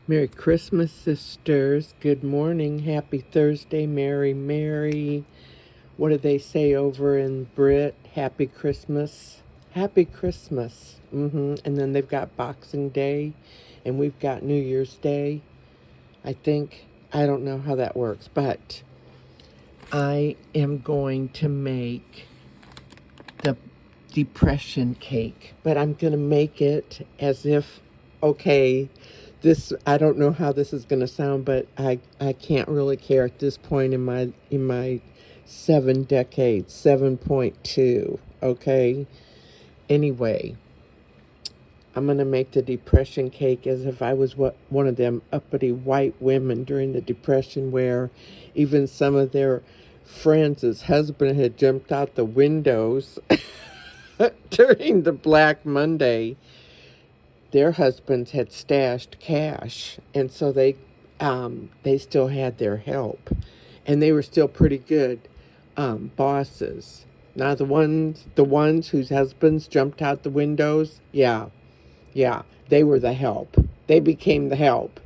Merry Christmas, sisters. Good morning. Happy Thursday. Merry. What do they say over in Brit? Happy Christmas. Happy Christmas. And then they've got Boxing Day, and we've got New Year's Day. I think, I don't know how that works, but I am going to make the depression cake, but I'm going to make it as if, okay, this, I don't know how this is going to sound, but I can't really care at this point in my 7 decades, 7.2, okay? Anyway, I'm going to make the depression cake as if I was one of them uppity white women during the Depression, where even some of their friends' husband had jumped out the windows during the Black Monday. Their husbands had stashed cash, and so they still had their help, and they were still pretty good bosses. Now the ones whose husbands jumped out the windows, yeah, they were the help. They became the help.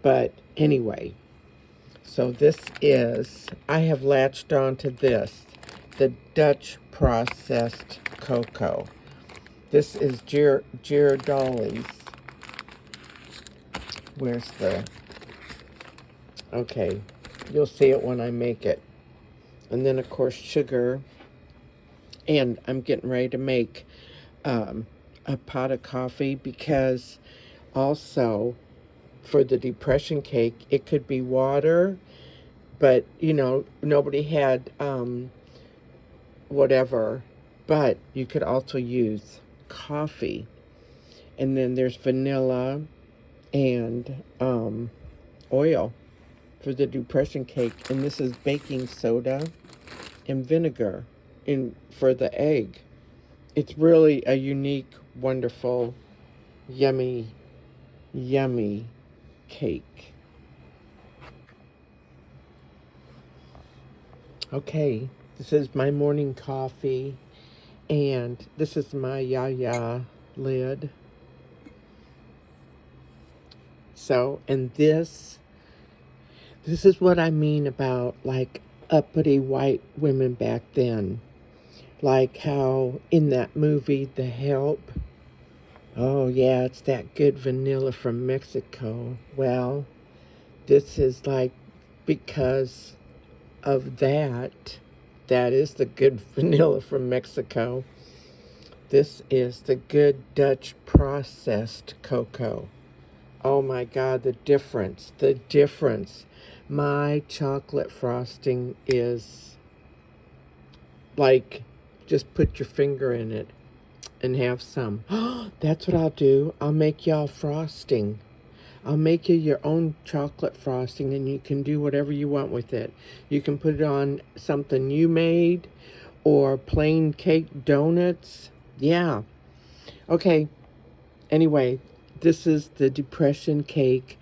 But anyway, so I have latched onto this, the Dutch processed cocoa. This is Girardelli's. Where's okay, you'll see it when I make it. And then, of course, sugar. And I'm getting ready to make a pot of coffee, because also for the depression cake, it could be water, but, nobody had whatever. But you could also use coffee. And then there's vanilla and oil for the depression cake. And this is baking soda and vinegar for the egg. It's really a unique, wonderful, yummy cake. Okay, this is my morning coffee, and this is my ya lid. So, and this is what I mean about, like, uppity white women back then. Like how in that movie, The Help, oh yeah, it's that good vanilla from Mexico. Well, this is like, because of that is the good vanilla from Mexico. This is the good Dutch processed cocoa. Oh my God, the difference. My chocolate frosting is like, just put your finger in it and have some. That's what I'll do. I'll make y'all frosting. I'll make you your own chocolate frosting, and you can do whatever you want with it. You can put it on something you made, or plain cake donuts. Yeah. Okay. Anyway, this is the depression cake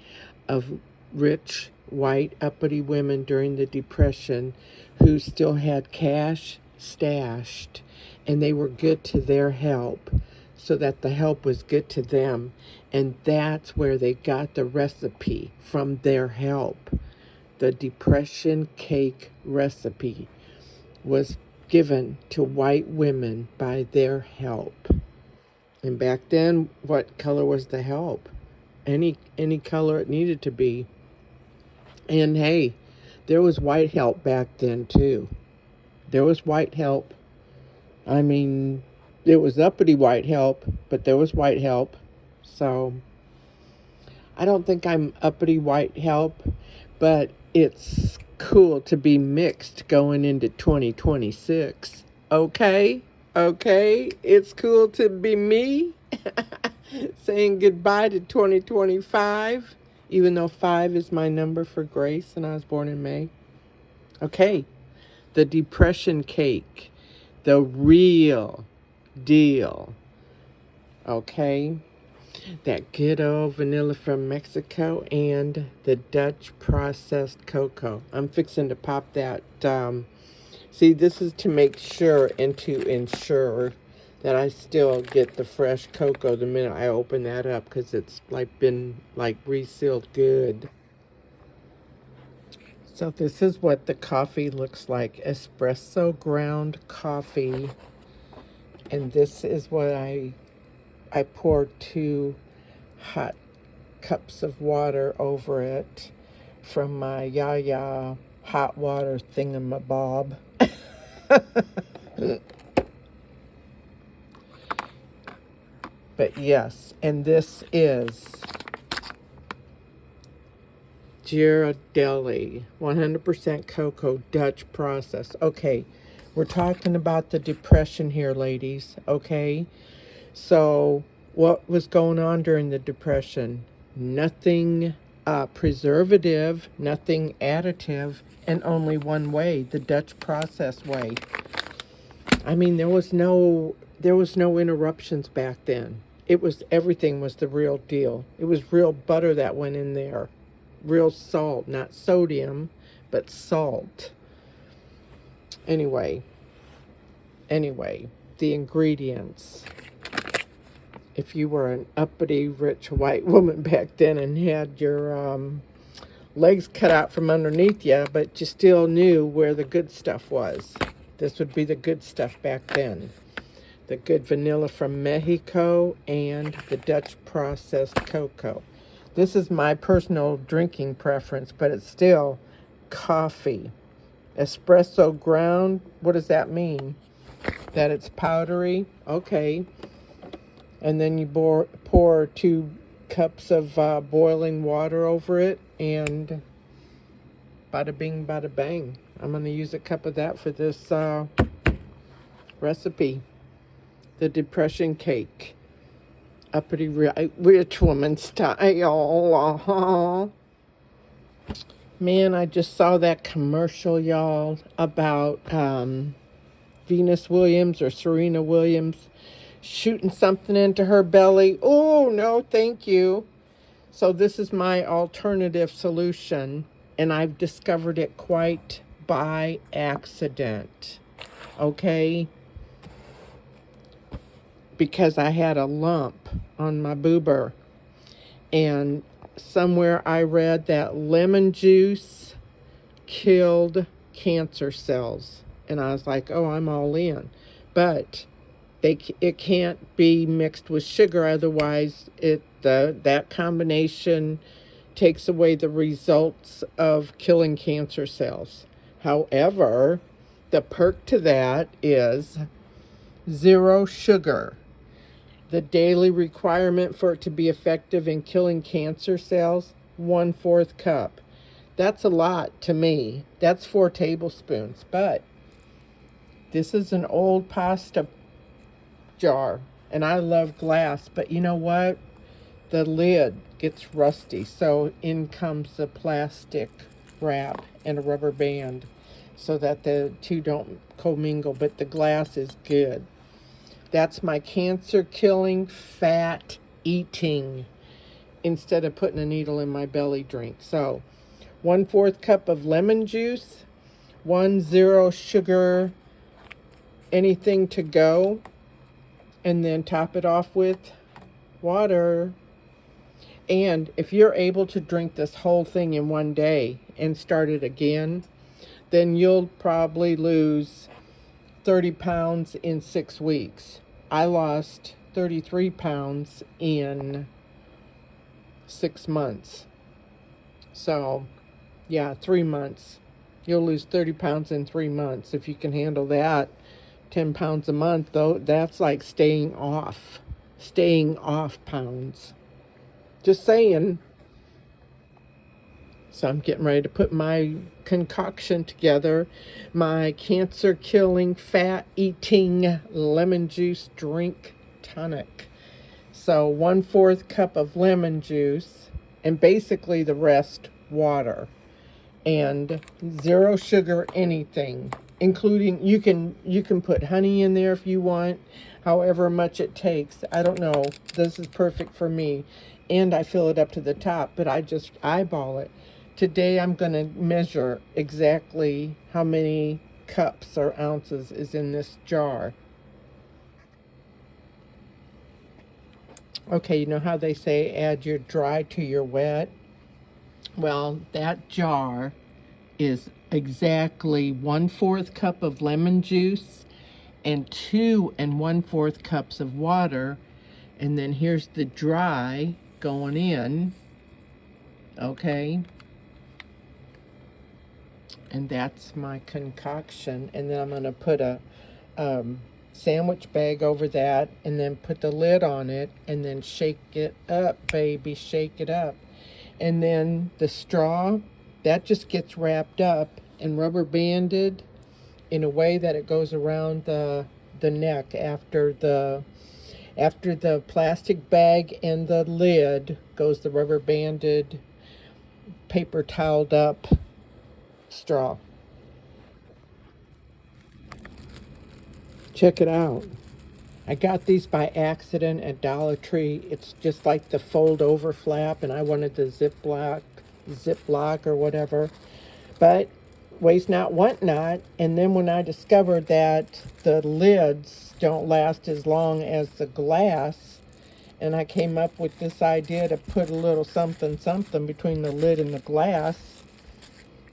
of rich, white, uppity women during the Depression who still had cash stashed, and they were good to their help, so that the help was good to them. And that's where they got the recipe, from their help. The depression cake recipe was given to white women by their help. And back then, what color was the help? Any color it needed to be. And hey, there was white help back then too. There was white help. I mean, it was uppity white help, but there was white help. So, I don't think I'm uppity white help, but it's cool to be mixed going into 2026. Okay? It's cool to be me. Saying goodbye to 2025, even though 5 is my number for grace and I was born in May. Okay. The depression cake, the real deal. Okay, that good old vanilla from Mexico and the Dutch processed cocoa. I'm fixing to pop that. See, this is to make sure and to ensure that I still get the fresh cocoa the minute I open that up, because it's like been like resealed good. So this is what the coffee looks like. Espresso ground coffee. And this is what I pour 2 hot cups of water over it from my Yaya hot water thingamabob. But yes, and this is Ghirardelli, 100% cocoa, Dutch process. Okay, we're talking about the Depression here, ladies, okay? So, what was going on during the Depression? Nothing preservative, nothing additive, and only one way, the Dutch process way. I mean, there was no interruptions back then. Everything was the real deal. It was real butter that went in there. Real salt, not sodium, but salt. Anyway, the ingredients. If you were an uppity, rich white woman back then and had your legs cut out from underneath you, but you still knew where the good stuff was, this would be the good stuff back then. The good vanilla from Mexico and the Dutch processed cocoa. This is my personal drinking preference, but it's still coffee. Espresso ground, what does that mean? That it's powdery? Okay. And then you pour 2 cups of boiling water over it, and bada bing, bada bang. I'm going to use a cup of that for this recipe. The Depression cake. Uppity rich woman style. Man, I just saw that commercial, y'all, about Venus Williams or Serena Williams shooting something into her belly. Oh, no, thank you. So this is my alternative solution, and I've discovered it quite by accident. Okay? Because I had a lump on my boober, and somewhere I read that lemon juice killed cancer cells, and I was like, oh, I'm all in. But it can't be mixed with sugar, otherwise that combination takes away the results of killing cancer cells. However, the perk to that is 0 sugar. The daily requirement for it to be effective in killing cancer cells, 1/4 cup. That's a lot to me. That's 4 tablespoons. But this is an old pasta jar, and I love glass. But you know what? The lid gets rusty. So in comes the plastic wrap and a rubber band so that the two don't commingle. But the glass is good. That's my cancer-killing, fat-eating, instead of putting a needle in my belly drink. So, 1/4 cup of lemon juice, 0 sugar, anything to go, and then top it off with water. And if you're able to drink this whole thing in one day and start it again, then you'll probably lose 30 pounds in 6 weeks. I lost 33 pounds in 6 months. So, yeah, 3 months. You'll lose 30 pounds in 3 months. If you can handle that, 10 pounds a month, though, that's like staying off pounds. Just saying. So I'm getting ready to put my concoction together, my cancer-killing, fat-eating lemon juice drink tonic. So 1/4 cup of lemon juice, and basically the rest water, and 0 sugar anything, including you can put honey in there if you want, however much it takes. I don't know. This is perfect for me, and I fill it up to the top, but I just eyeball it. Today I'm going to measure exactly how many cups or ounces is in this jar. Okay, you know how they say add your dry to your wet? Well, that jar is exactly 1/4 cup of lemon juice and 2 1/4 cups of water. And then here's the dry going in, okay? And that's my concoction. And then I'm going to put a sandwich bag over that and then put the lid on it and then shake it up, baby, shake it up. And then the straw, that just gets wrapped up and rubber banded in a way that it goes around the neck after the plastic bag and the lid goes the rubber banded, paper toweled up straw. Check it out. I got these by accident at Dollar Tree. It's just like the fold over flap, and I wanted the Ziploc or whatever. But waste not, want not. And then when I discovered that the lids don't last as long as the glass, and I came up with this idea to put a little something something between the lid and the glass,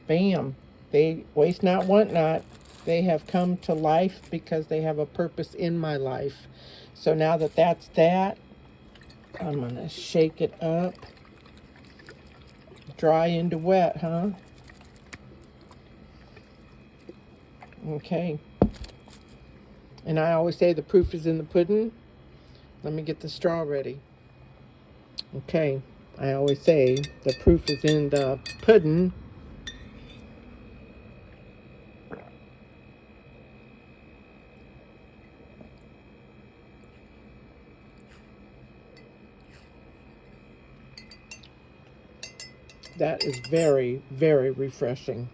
bam, they waste not, want not. They have come to life because they have a purpose in my life. So now that that's that, I'm going to shake it up. Dry into wet, huh? Okay. And I always say the proof is in the pudding. Let me get the straw ready. Okay. I always say the proof is in the pudding. That is very, very refreshing.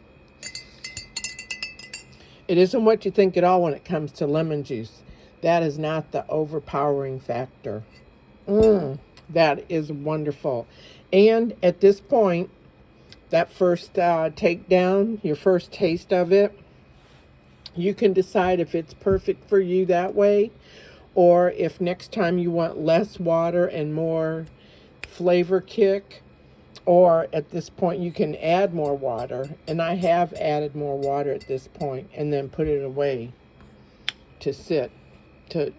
It isn't what you think at all when it comes to lemon juice. That is not the overpowering factor. That is wonderful. And at this point, that first takedown, your first taste of it, you can decide if it's perfect for you that way, or if next time you want less water and more flavor kick. Or at this point, you can add more water. And I have added more water at this point and then put it away to sit to,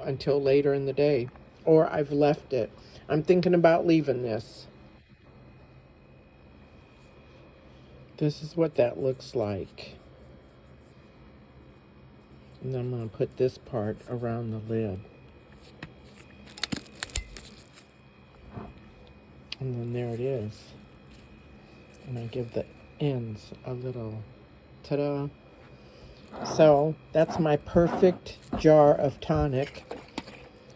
until later in the day. Or I've left it. I'm thinking about leaving this. This is what that looks like. And then I'm going to put this part around the lid. And then there it is. And I give the ends a little ta-da. So that's my perfect jar of tonic.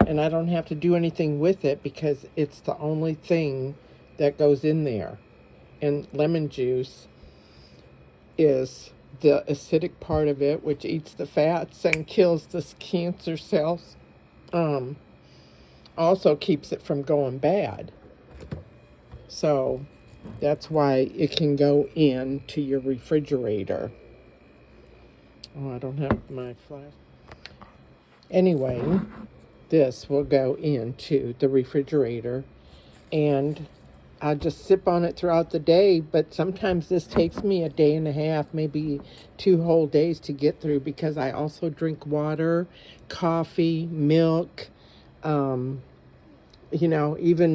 And I don't have to do anything with it because it's the only thing that goes in there. And lemon juice is the acidic part of it, which eats the fats and kills the cancer cells. Also keeps it from going bad. So that's why it can go into your refrigerator. Oh, I don't have my flash. Anyway, this will go into the refrigerator and I'll just sip on it throughout the day. But sometimes this takes me a day and a half, maybe 2 whole days to get through because I also drink water, coffee, milk, even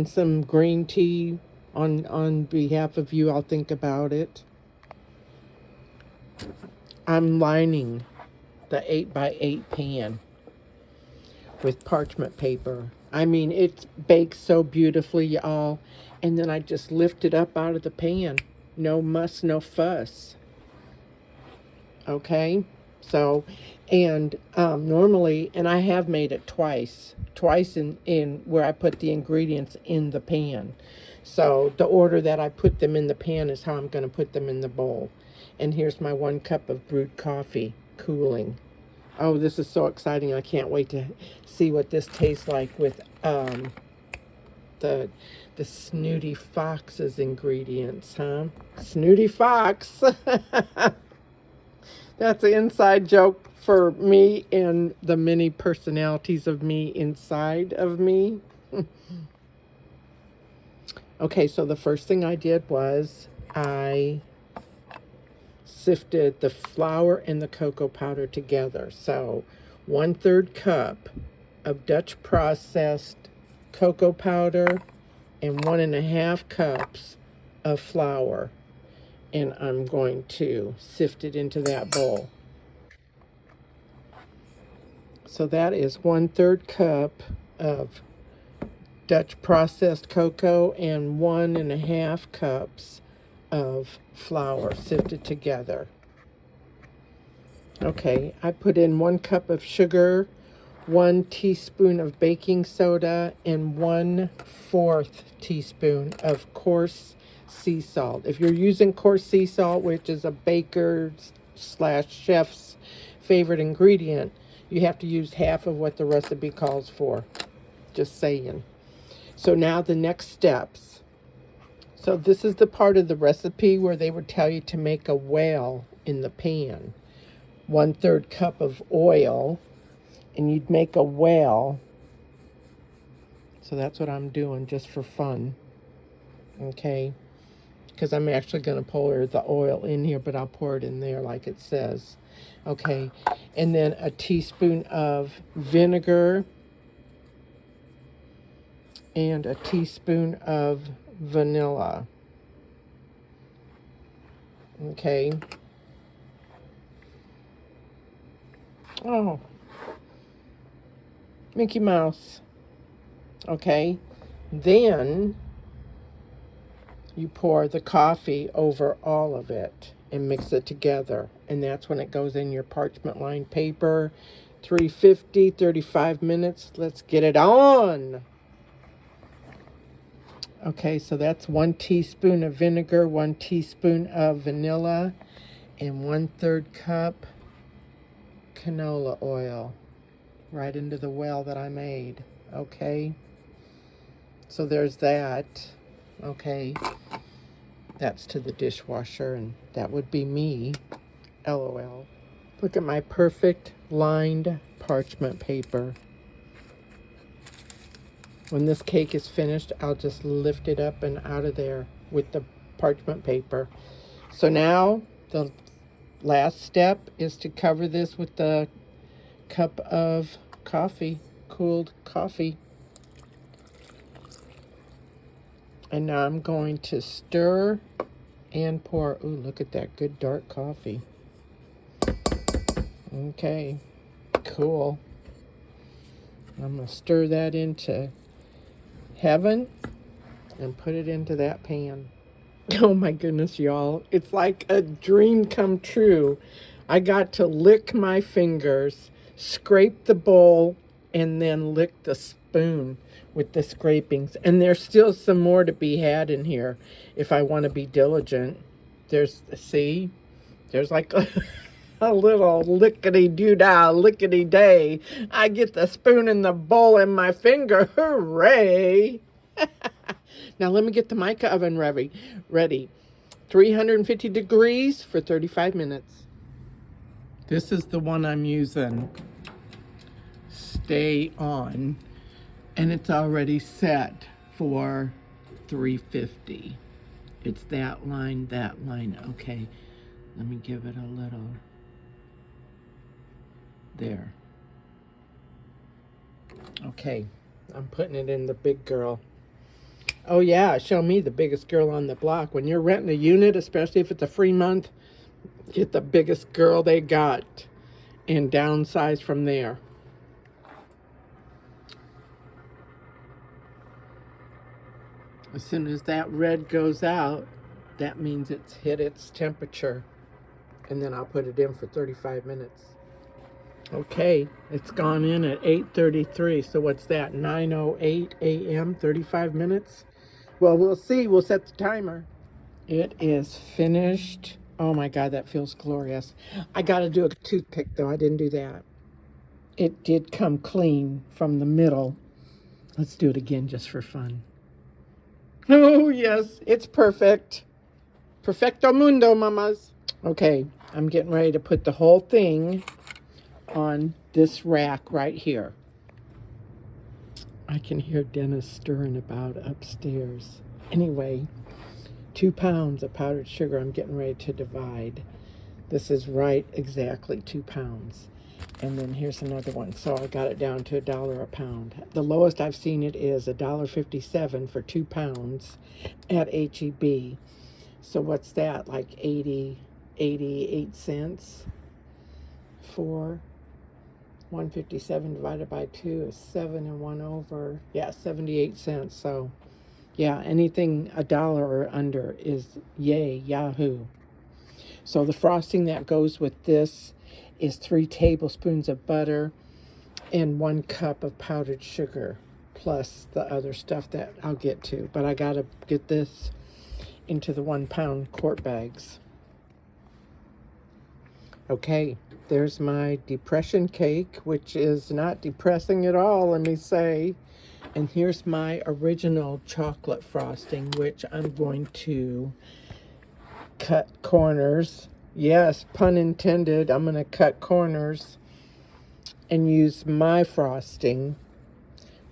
some green tea. On behalf of you, I'll think about it. I'm lining the 8x8 pan with parchment paper. I mean, it bakes so beautifully, y'all. And then I just lift it up out of the pan. No muss, no fuss. Okay? So, and normally, and I have made it twice in where I put the ingredients in the pan. So the order that I put them in the pan is how I'm going to put them in the bowl. And here's my 1 cup of brewed coffee cooling. Oh, this is so exciting. I can't wait to see what this tastes like with the Snooty Fox's ingredients, huh? Snooty Fox. That's an inside joke for me and the many personalities of me inside of me. Okay, so the first thing I did was I sifted the flour and the cocoa powder together. So 1/3 cup of Dutch processed cocoa powder and 1.5 cups of flour. And I'm going to sift it into that bowl. So that is 1/3 cup of Dutch processed cocoa and 1.5 cups of flour sifted together. Okay, I put in 1 cup of sugar, 1 teaspoon of baking soda, and 1/4 teaspoon of coarse sea salt. If you're using coarse sea salt, which is a baker's / chef's favorite ingredient, you have to use half of what the recipe calls for. Just saying. So now the next steps. So this is the part of the recipe where they would tell you to make a whale in the pan. 1/3 cup of oil, and you'd make a whale. So that's what I'm doing just for fun. Okay. Because I'm actually going to pour the oil in here, but I'll pour it in there like it says. Okay. And then a teaspoon of vinegar and a teaspoon of vanilla. Okay. Oh, Mickey Mouse. Okay. Then you pour the coffee over all of it and mix it together. And that's when it goes in your parchment lined paper. 350, 35 minutes. Let's get it on. Okay, so that's 1 teaspoon of vinegar, 1 teaspoon of vanilla, and 1/3 cup canola oil right into the well that I made. Okay, so there's that. Okay, that's to the dishwasher, and that would be me. LOL. Look at my perfect lined parchment paper. When this cake is finished, I'll just lift it up and out of there with the parchment paper. So now the last step is to cover this with the cup of coffee, cooled coffee. And now I'm going to stir and pour. Ooh, look at that good dark coffee. Okay, cool. I'm going to stir that into heaven and put it into that pan. Oh my goodness, y'all. It's like a dream come true. I got to lick my fingers, scrape the bowl, and then lick the spoon with the scrapings. And there's still some more to be had in here if I want to be diligent. See, there's like a little lickety-doo-dah, lickety-day. I get the spoon and the bowl in my finger. Hooray! Now let me get the mica oven ready. 350 degrees for 35 minutes. This is the one I'm using. Stay on. And it's already set for 350. It's that line. Okay, let me give it a little. There. Okay, I'm putting it in the big girl. Oh yeah, show me the biggest girl on the block. When you're renting a unit, especially if it's a free month, get the biggest girl they got and downsize from there. As soon as that red goes out, that means it's hit its temperature. And then I'll put it in for 35 minutes. Okay, it's gone in at 8:33. So what's that? 9:08 a.m., 35 minutes? Well, we'll see. We'll set the timer. It is finished. Oh my God, that feels glorious. I got to do a toothpick though. I didn't do that. It did come clean from the middle. Let's do it again just for fun. Oh yes, it's perfect. Perfecto mundo, mamas. Okay, I'm getting ready to put the whole thing on this rack right here. I can hear Dennis stirring about upstairs. Anyway, 2 pounds of powdered sugar I'm getting ready to divide. This is right exactly 2 pounds. And then here's another one. So I got it down to $1 a pound. The lowest I've seen it is $1.57 for 2 pounds at HEB. So what's that? Like 88 cents for 157 divided by 2 is 7 and 1 over. Yeah, 78 cents. So yeah, anything $1 or under is yay, yahoo. So the frosting that goes with this is 3 tablespoons of butter and 1 cup of powdered sugar, plus the other stuff that I'll get to. But I gotta get this into the 1 pound quart bags. Okay, there's my depression cake, which is not depressing at all, let me say. And here's my original chocolate frosting, which I'm going to cut corners. Yes, pun intended. I'm going to cut corners and use my frosting.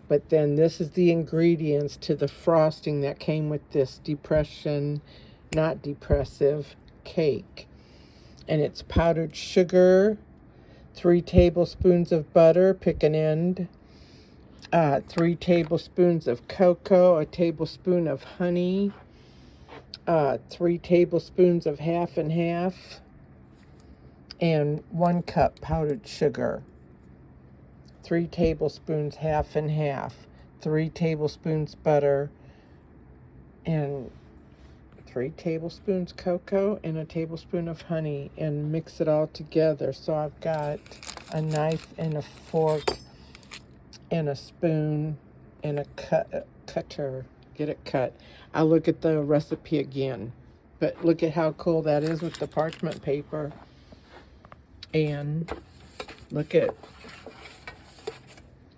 But then this is the ingredients to the frosting that came with this depression, not depressive cake. And it's powdered sugar, 3 tablespoons of butter, pick an end, 3 tablespoons of cocoa, a tablespoon of honey, 3 tablespoons of half and half, and 1 cup powdered sugar. 3 tablespoons half and half, 3 tablespoons butter, and 3 tablespoons cocoa, and a tablespoon of honey, and mix it all together. So I've got a knife and a fork and a spoon and a cutter. Get it cut. I'll look at the recipe again. But look at how cool that is with the parchment paper. And look at,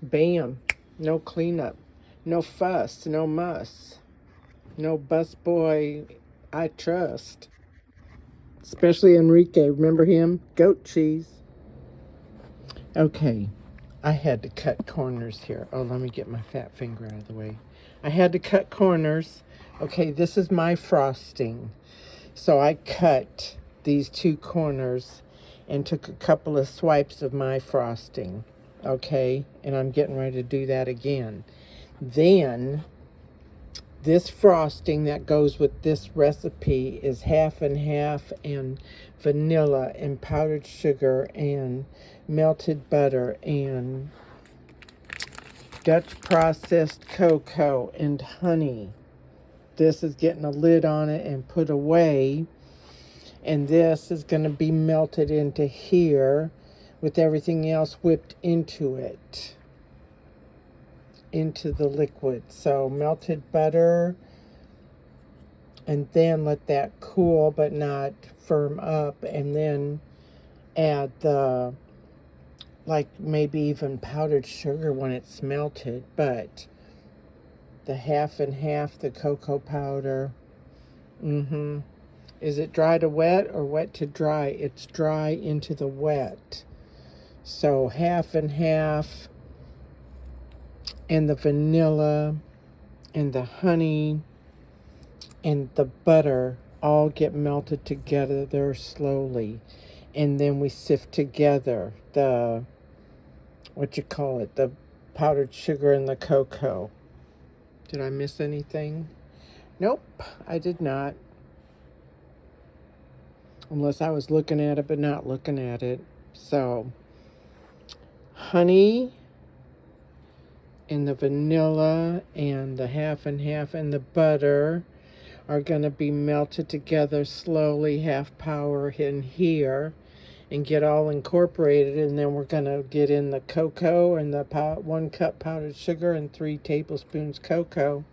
bam, no cleanup, no fuss, no muss, no busboy I trust. Especially Enrique, remember him? Goat cheese. Okay, I had to cut corners here. Oh, let me get my fat finger out of the way. I had to cut corners. Okay, this is my frosting. So I cut these 2 corners and took a couple of swipes of my frosting. Okay, and I'm getting ready to do that again. Then this frosting that goes with this recipe is half and half, and vanilla and powdered sugar and melted butter and Dutch processed cocoa and honey. This is getting a lid on it and put away. And this is going to be melted into here with everything else whipped into it, into the liquid. So melted butter, and then let that cool but not firm up, and then add the, like maybe even powdered sugar when it's melted, but the half and half, the cocoa powder. Is it dry to wet or wet to dry? It's dry into the wet. So half and half, and the vanilla and the honey and the butter all get melted together there slowly. And then we sift together the, the powdered sugar and the cocoa. Did I miss anything? Nope, I did not. Unless I was looking at it but not looking at it. So, honey and the vanilla and the half and half and the butter are going to be melted together slowly, half power in here, and get all incorporated. And then we're going to get in the cocoa and the 1 cup powdered sugar and 3 tablespoons cocoa.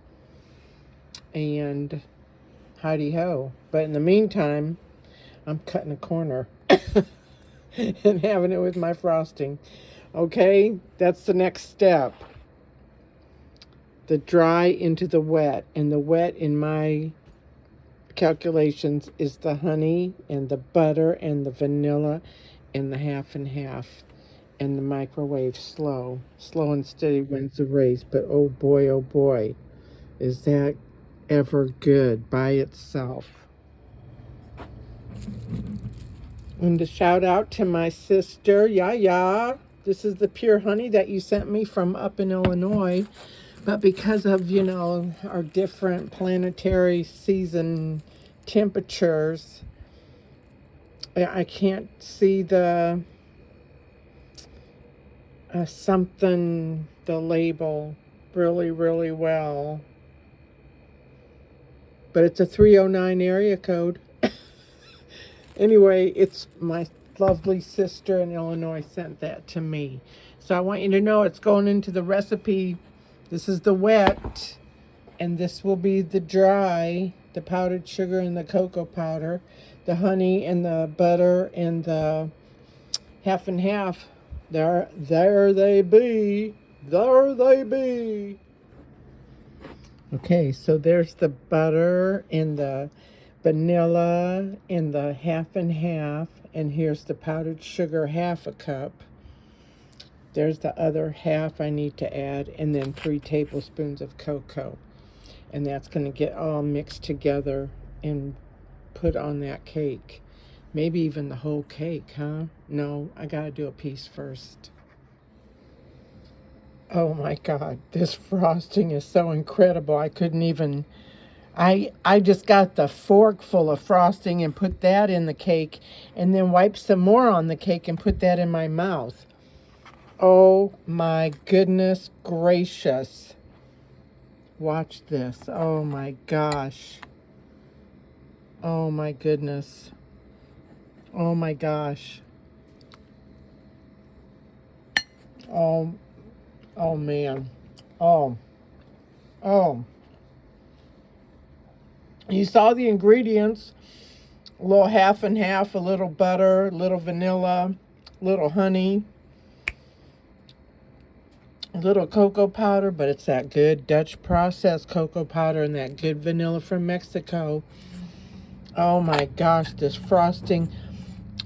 And hidey ho. But in the meantime, I'm cutting a corner and having it with my frosting. Okay, that's the next step. The dry into the wet. And the wet in my calculations is the honey and the butter and the vanilla and the half and half. and the microwave slow. Slow and steady wins the race, but oh boy, is that ever good by itself. And a shout out to my sister, Yaya. This is the pure honey that you sent me from up in Illinois. But because of, our different planetary season temperatures, I can't see the the label really, really well. But it's a 309 area code. Anyway, it's my lovely sister in Illinois sent that to me. So I want you to know it's going into the recipe. This is the wet, and this will be the dry, the powdered sugar and the cocoa powder, the honey and the butter and the half and half. There they be. There they be. Okay, so there's the butter and the vanilla and the half and half, and here's the powdered sugar, half a cup. There's the other half I need to add, and then 3 tablespoons of cocoa. And that's going to get all mixed together and put on that cake. Maybe even the whole cake, huh? No, I got to do a piece first. Oh my God, this frosting is so incredible. I couldn't even... I just got the fork full of frosting and put that in the cake, and then wiped some more on the cake and put that in my mouth. Oh my goodness gracious. Watch this. Oh my gosh. Oh my goodness. Oh my gosh. Oh man. Oh. You saw the ingredients. A little half and half, a little butter, a little vanilla, a little honey, a little cocoa powder, but it's that good Dutch processed cocoa powder and that good vanilla from Mexico. Oh my gosh, this frosting.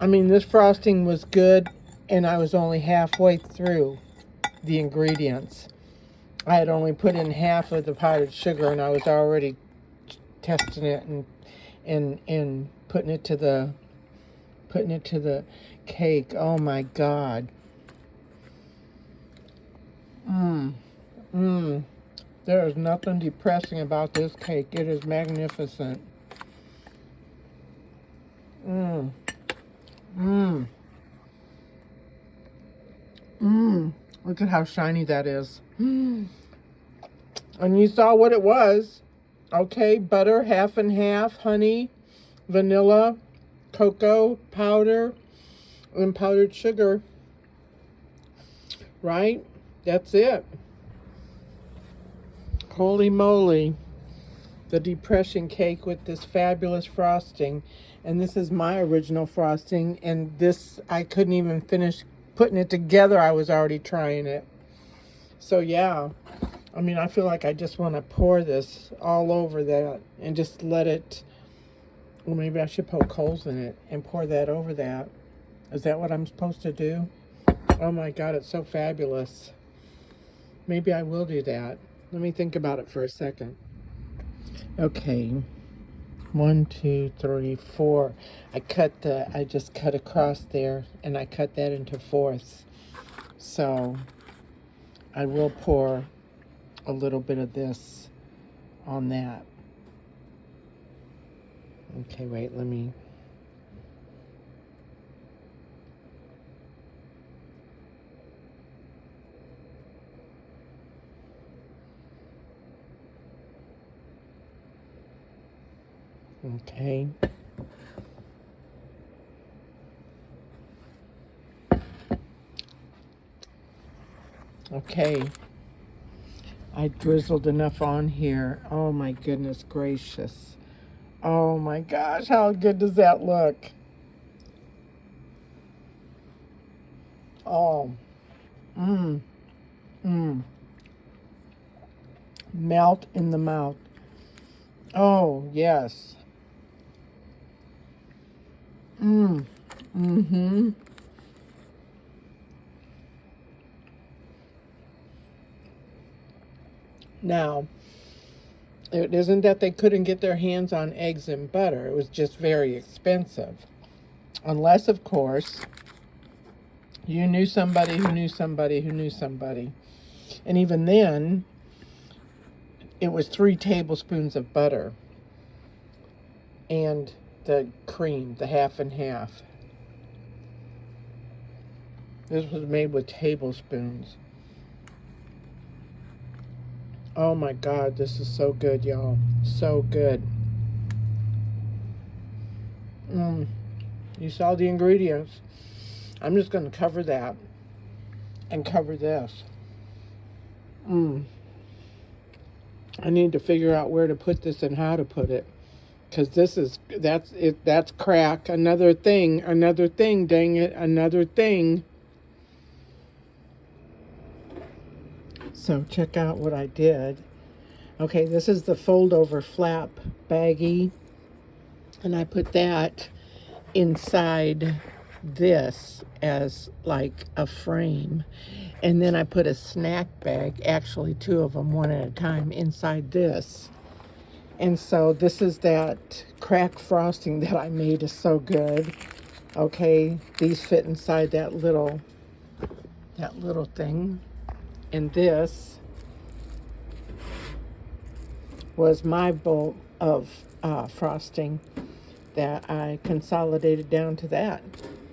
This frosting was good, and I was only halfway through the ingredients. I had only put in half of the powdered sugar, and I was already testing it and putting it to the cake. Oh my God. There is nothing depressing about this cake. It is magnificent. Look at how shiny that is. And you saw what it was. Okay, butter, half and half, honey, vanilla, cocoa powder, and powdered sugar. Right? That's it. Holy moly. The depression cake with this fabulous frosting. And this is my original frosting. And this, I couldn't even finish putting it together. I was already trying it. So yeah. I feel like I just want to pour this all over that and just let it, well, maybe I should poke holes in it and pour that over that. Is that what I'm supposed to do? Oh my God, it's so fabulous. Maybe I will do that. Let me think about it for a second. Okay. 1, 2, 3, 4. I just cut across there, and I cut that into fourths. So I will pour a little bit of this on that. Okay, wait, let me... Okay. Okay. I drizzled enough on here. Oh my goodness gracious. Oh my gosh, how good does that look? Oh. Melt in the mouth. Oh, yes. Now, it isn't that they couldn't get their hands on eggs and butter. It was just very expensive. Unless, of course, you knew somebody who knew somebody who knew somebody. And even then, it was 3 tablespoons of butter and the cream, the half and half. This was made with tablespoons. Oh my God, this is so good, y'all. So good. You saw the ingredients. I'm just going to cover that and cover this. I need to figure out where to put this and how to put it. Because that's crack. Another thing, dang it, another thing. So check out what I did. Okay, this is the fold over flap baggie. And I put that inside this as like a frame. And then I put a snack bag, actually 2 of them, one at a time, inside this. And so this is that crack frosting that I made is so good. Okay, these fit inside that little thing. And this was my bowl of frosting that I consolidated down to that.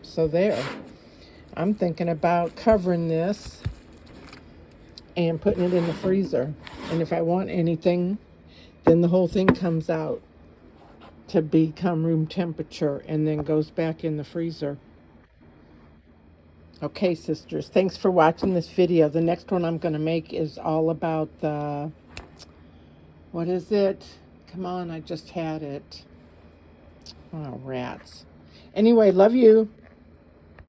So there. I'm thinking about covering this and putting it in the freezer. And if I want anything, then the whole thing comes out to become room temperature and then goes back in the freezer. Okay, sisters, thanks for watching this video. The next one I'm going to make is all about the, what is it? Come on, I just had it. Oh, rats. Anyway, love you.